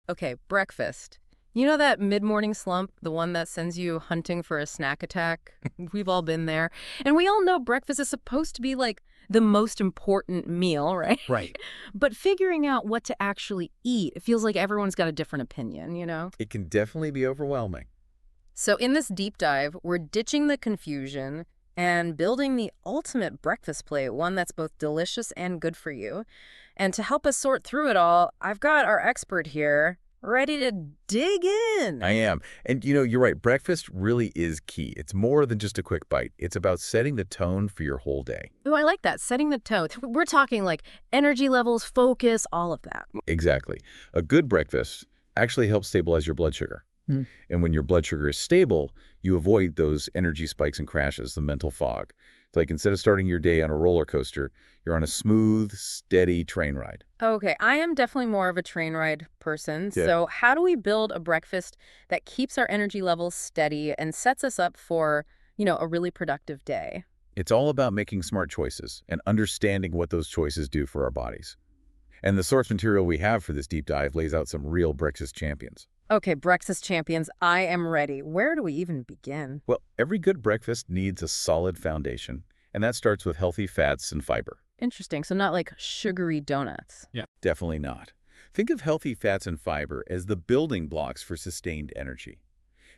Okay, breakfast. You know that mid-morning slump, the one that sends you hunting for a snack attack? We've all been there. And we all know breakfast is supposed to be like the most important meal, right? Right. But figuring out what to actually eat, it feels like everyone's got a different opinion, you know? It can definitely be overwhelming. So in this deep dive, we're ditching the confusion and building the ultimate breakfast plate, one that's both delicious and good for you. And to help us sort through it all, I've got our expert here, ready to dig in. I am. And you're right. Breakfast really is key. It's more than just a quick bite. It's about setting the tone for your whole day. Oh, I like that, setting the tone. We're talking like energy levels, focus, all of that. Exactly. A good breakfast actually helps stabilize your blood sugar. And when your blood sugar is stable, you avoid those energy spikes and crashes, the mental fog. It's like instead of starting your day on a roller coaster, you're on a smooth, steady train ride. Okay, I am definitely more of a train ride person. Yeah. So how do we build a breakfast that keeps our energy levels steady and sets us up for, a really productive day? It's all about making smart choices and understanding what those choices do for our bodies. And the source material we have for this deep dive lays out some real breakfast champions. Okay, breakfast champions, I am ready. Where do we even begin? Well, every good breakfast needs a solid foundation, and that starts with healthy fats and fiber. Interesting. So not like sugary donuts. Yeah. Definitely not. Think of healthy fats and fiber as the building blocks for sustained energy.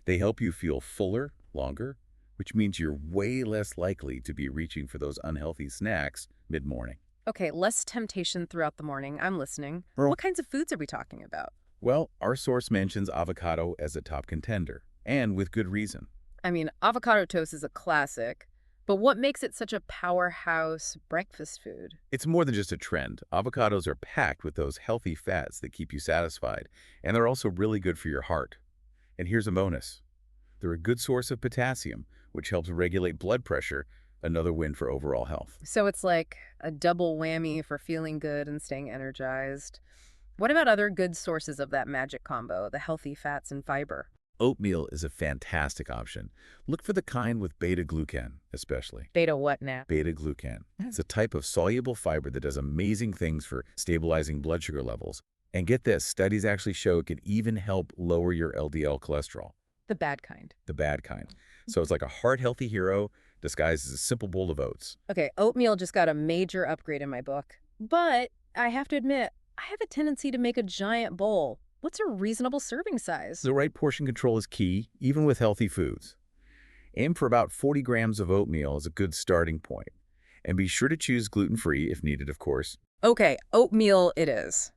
They help you feel fuller, longer, which means you're way less likely to be reaching for those unhealthy snacks mid-morning. Okay, less temptation throughout the morning. I'm listening. Well, What kinds of foods are we talking about? Well, our source mentions avocado as a top contender, and with good reason. I mean, avocado toast is a classic, but what makes it such a powerhouse breakfast food? It's more than just a trend. Avocados are packed with those healthy fats that keep you satisfied, and they're also really good for your heart. And here's a bonus. They're a good source of potassium, which helps regulate blood pressure, another win for overall health. So it's like a double whammy for feeling good and staying energized. What about other good sources of that magic combo, the healthy fats and fiber? Oatmeal is a fantastic option. Look for the kind with beta-glucan, especially. Beta what now? Beta-glucan. It's a type of soluble fiber that does amazing things for stabilizing blood sugar levels. And get this, studies actually show it can even help lower your LDL cholesterol, The bad kind. the bad kind. So it's like a heart-healthy hero disguised as a simple bowl of oats. Okay, oatmeal just got a major upgrade in my book. But I have to admit, I have a tendency to make a giant bowl. What's a reasonable serving size? The right portion control is key, even with healthy foods. Aim for about 40 grams of oatmeal as a good starting point. And be sure to choose gluten-free if needed, of course. Okay, oatmeal it is.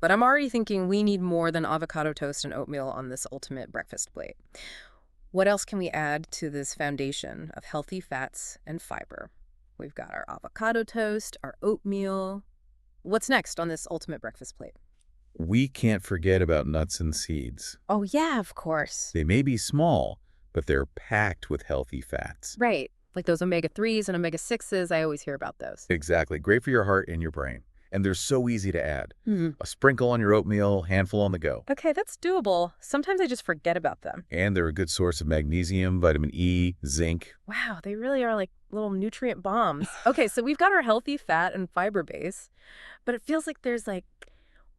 But I'm already thinking we need more than avocado toast and oatmeal on this ultimate breakfast plate. What else can we add to this foundation of healthy fats and fiber? We've got our avocado toast, our oatmeal. What's next on this ultimate breakfast plate? We can't forget about nuts and seeds. Oh, yeah, of course. They may be small, but they're packed with healthy fats. Right. Like those omega-3s and omega-6s, I always hear about those. Exactly. Great for your heart and your brain. And they're so easy to add. Hmm. A sprinkle on your oatmeal, handful on the go. Okay, that's doable. Sometimes I just forget about them. And they're a good source of magnesium, vitamin E, zinc. Wow, they really are like little nutrient bombs. Okay, so we've got our healthy fat and fiber base, but it feels like there's like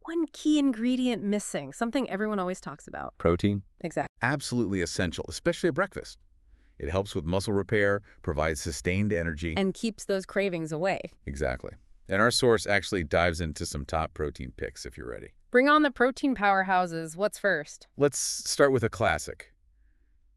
one key ingredient missing, something everyone always talks about. Protein? Exactly. Absolutely essential, especially at breakfast. It helps with muscle repair, provides sustained energy. And keeps those cravings away. Exactly. And our source actually dives into some top protein picks if you're ready. Bring on the protein powerhouses. What's first? Let's start with a classic.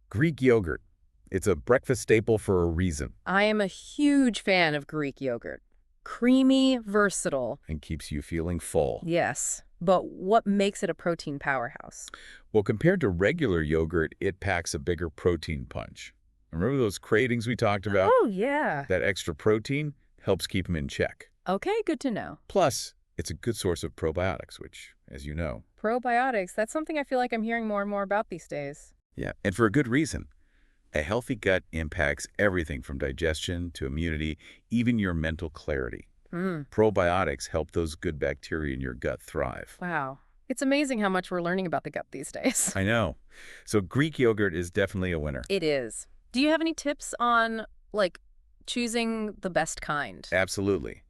Greek yogurt. It's a breakfast staple for a reason I am a huge fan of Greek yogurt. Creamy, versatile. and keeps you feeling full. Yes. But what makes it a protein powerhouse? Well, compared to regular yogurt, it packs a bigger protein punch. Remember those cravings we talked about? Oh, yeah. That extra protein helps keep them in check. Okay, good to know. Plus, it's a good source of probiotics, which, as you know. Probiotics, that's something I feel like I'm hearing more and more about these days. Yeah, and for a good reason. A healthy gut impacts everything from digestion to immunity, even your mental clarity. Probiotics help those good bacteria in your gut thrive. Wow. It's amazing how much we're learning about the gut these days. I know. So Greek yogurt is definitely a winner. It is. Do you have any tips on, like, choosing the best kind? Absolutely.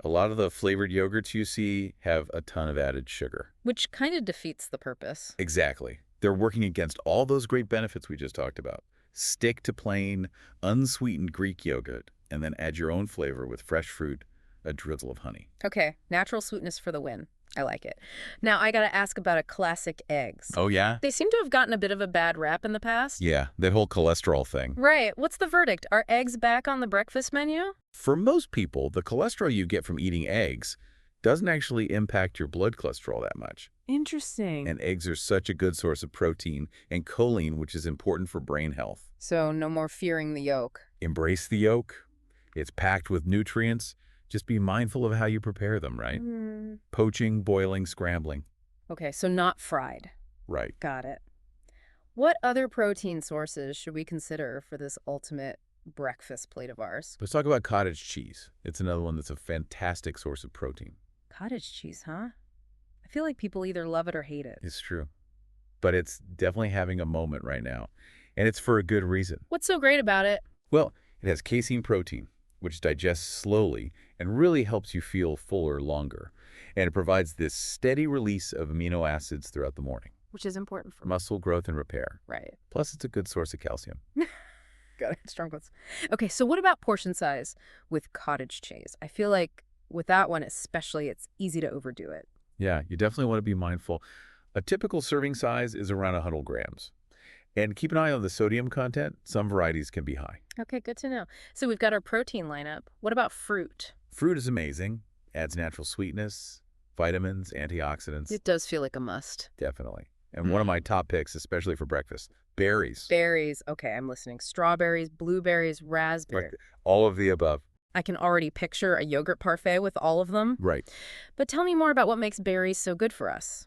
A lot of the flavored yogurts you see have a ton of added sugar. Which kind of defeats the purpose. Exactly. They're working against all those great benefits we just talked about. Stick to plain, unsweetened Greek yogurt, and then add your own flavor with fresh fruit, a drizzle of honey. Okay, natural sweetness for the win. I like it. Now, I gotta ask about a classic eggs. Oh, yeah? They seem to have gotten a bit of a bad rap in the past. Yeah, that whole cholesterol thing. Right. What's the verdict? Are eggs back on the breakfast menu? For most people, the cholesterol you get from eating eggs doesn't actually impact your blood cholesterol that much. Interesting. And eggs are such a good source of protein and choline, which is important for brain health. So no more fearing the yolk. Embrace the yolk. It's packed with nutrients. Just be mindful of how you prepare them, right? Poaching, boiling, scrambling. Okay, so not fried. Right. Got it. What other protein sources should we consider for this ultimate breakfast plate of ours? Let's talk about cottage cheese. It's another one that's a fantastic source of protein. Cottage cheese, huh? I feel like people either love it or hate it. It's true. But it's definitely having a moment right now. And it's for a good reason. What's so great about it? Well, it has casein protein, which digests slowly and really helps you feel fuller longer. And it provides this steady release of amino acids throughout the morning. Which is important for Muscle growth and repair. Right. Plus, it's a good source of calcium. Got it. Strong quotes. Okay, so what about portion size with cottage cheese? I feel like with that one especially, it's easy to overdo it. Yeah, you definitely want to be mindful. A typical serving size is around 100 grams. And keep an eye on the sodium content. Some varieties can be high. Okay, good to know. So we've got our protein lineup. What about fruit? Fruit is amazing. Adds natural sweetness, vitamins, antioxidants. It does feel like a must. Definitely. And one of my top picks, especially for breakfast, berries. Berries. Okay, I'm listening. Strawberries, blueberries, raspberries. Right. All of the above. I can already picture a yogurt parfait with all of them. Right. But tell me more about what makes berries so good for us.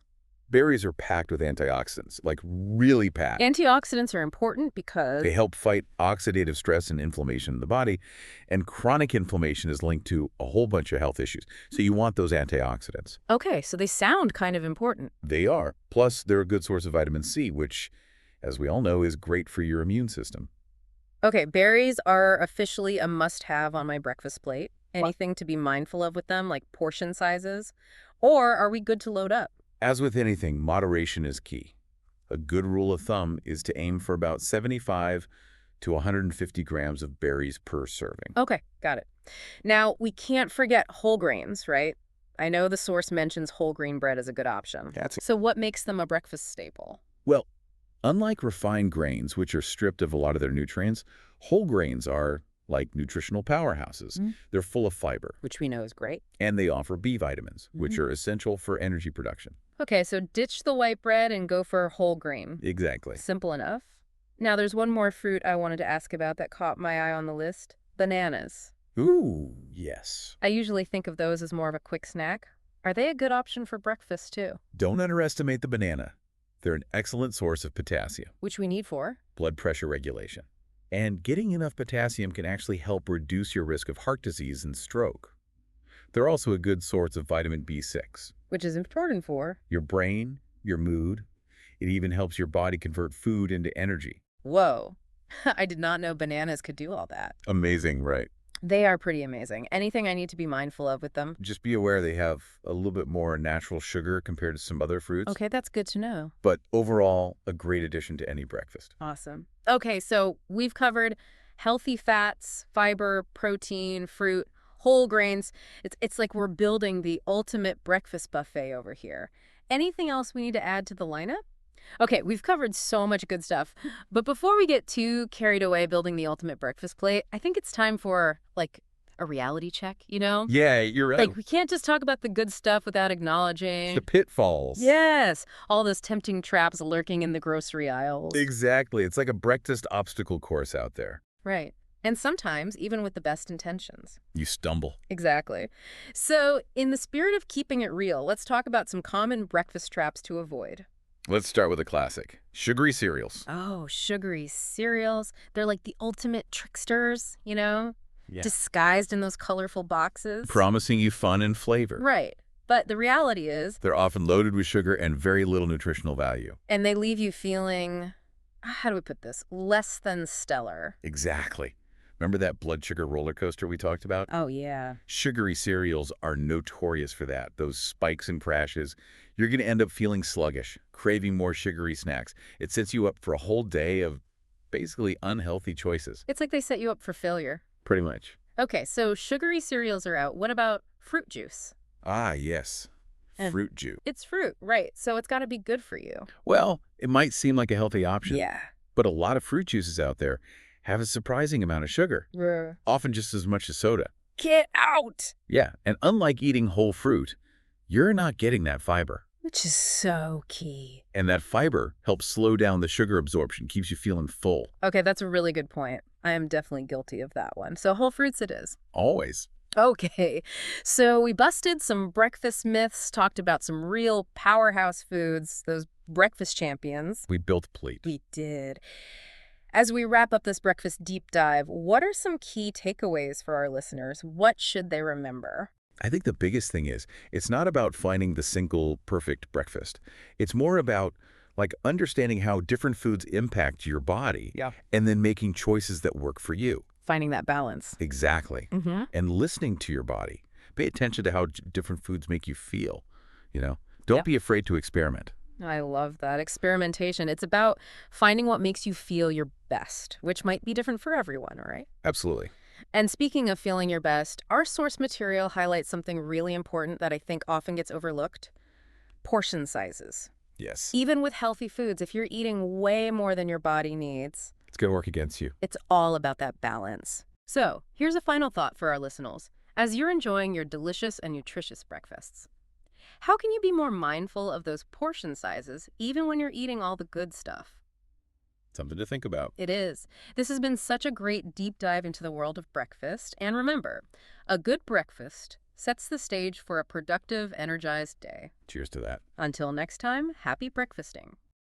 Berries are packed with antioxidants, like really packed. Antioxidants are important because They help fight oxidative stress and inflammation in the body, and chronic inflammation is linked to a whole bunch of health issues. So you want those antioxidants. Okay, so they sound kind of important. They are. Plus, they're a good source of vitamin C, which, as we all know, is great for your immune system. Okay, berries are officially a must-have on my breakfast plate. Anything to be mindful of with them, like portion sizes? Or are we good to load up? As with anything, moderation is key. A good rule of thumb is to aim for about 75 to 150 grams of berries per serving. Okay, got it. Now, we can't forget whole grains, right? I know the source mentions whole grain bread as a good option. So what makes them a breakfast staple? Well, unlike refined grains, which are stripped of a lot of their nutrients, whole grains are like nutritional powerhouses. They're full of fiber. Which we know is great. And they offer B vitamins, which are essential for energy production. Okay, so ditch the white bread and go for whole grain. Exactly. Simple enough. Now, there's one more fruit I wanted to ask about that caught my eye on the list. Bananas. Ooh, yes. I usually think of those as more of a quick snack. Are they a good option for breakfast, too? Don't underestimate the banana. They're an excellent source of potassium, Which we need for? blood pressure regulation. And getting enough potassium can actually help reduce your risk of heart disease and stroke. They're also a good source of vitamin B6. Which is important for? Your brain, your mood. It even helps your body convert food into energy. Whoa. I did not know bananas could do all that. Amazing, right? They are pretty amazing. Anything I need to be mindful of with them? Just be aware they have a little bit more natural sugar compared to some other fruits. Okay, that's good to know. But overall, a great addition to any breakfast. Awesome. Okay, so we've covered healthy fats, fiber, protein, fruit, whole grains. It's like we're building the ultimate breakfast buffet over here. Anything else we need to add to the lineup? Okay, we've covered so much good stuff. But before we get too carried away building the ultimate breakfast plate, I think it's time for, like, a reality check, you know? Yeah, you're right. Like, we can't just talk about the good stuff without acknowledging The pitfalls. Yes, all those tempting traps lurking in the grocery aisles. Exactly. It's like a breakfast obstacle course out there. Right. And sometimes, even with the best intentions. You stumble. Exactly. So, in the spirit of keeping it real, let's talk about some common breakfast traps to avoid. Let's start with a classic. Sugary cereals. Oh, sugary cereals. They're like the ultimate tricksters, you know? Yeah. Disguised in those colorful boxes. Promising you fun and flavor. Right. But the reality is, They're often loaded with sugar and very little nutritional value. and they leave you feeling, how do we put this, less than stellar. Exactly. Remember that blood sugar roller coaster we talked about? Oh, yeah. Sugary cereals are notorious for that, those spikes and crashes. You're going to end up feeling sluggish, craving more sugary snacks. It sets you up for a whole day of basically unhealthy choices. It's like they set you up for failure. Pretty much. Okay, so sugary cereals are out. What about fruit juice? Ah, yes. And Fruit juice. it's fruit, right? So it's got to be good for you. Well, it might seem like a healthy option, Yeah. but a lot of fruit juices out there have a surprising amount of sugar, often just as much as soda. Get out! Yeah, and unlike eating whole fruit, you're not getting that fiber. Which is so key. And that fiber helps slow down the sugar absorption, keeps you feeling full. Okay, that's a really good point. I am definitely guilty of that one. So whole fruits it is. Always. Okay, so we busted some breakfast myths, talked about some real powerhouse foods, those breakfast champions. We built a plate. We did. As we wrap up this breakfast deep dive, what are some key takeaways for our listeners? What should they remember? I think the biggest thing is, it's not about finding the single perfect breakfast. It's more about understanding how different foods impact your body. Yeah. And then making choices that work for you. Finding that balance. Exactly. Mm-hmm. And listening to your body. Pay attention to how different foods make you feel. Don't be afraid to experiment. I love that. Experimentation. It's about finding what makes you feel your best, which might be different for everyone, right? Absolutely. And speaking of feeling your best, our source material highlights something really important that I think often gets overlooked. Portion sizes. Yes. Even with healthy foods, if you're eating way more than your body needs, It's going to work against you. it's all about that balance. So, here's a final thought for our listeners. As you're enjoying your delicious and nutritious breakfasts, how can you be more mindful of those portion sizes even when you're eating all the good stuff? Something to think about. It is. This has been such a great deep dive into the world of breakfast. And remember, a good breakfast sets the stage for a productive, energized day. Cheers to that. Until next time, happy breakfasting.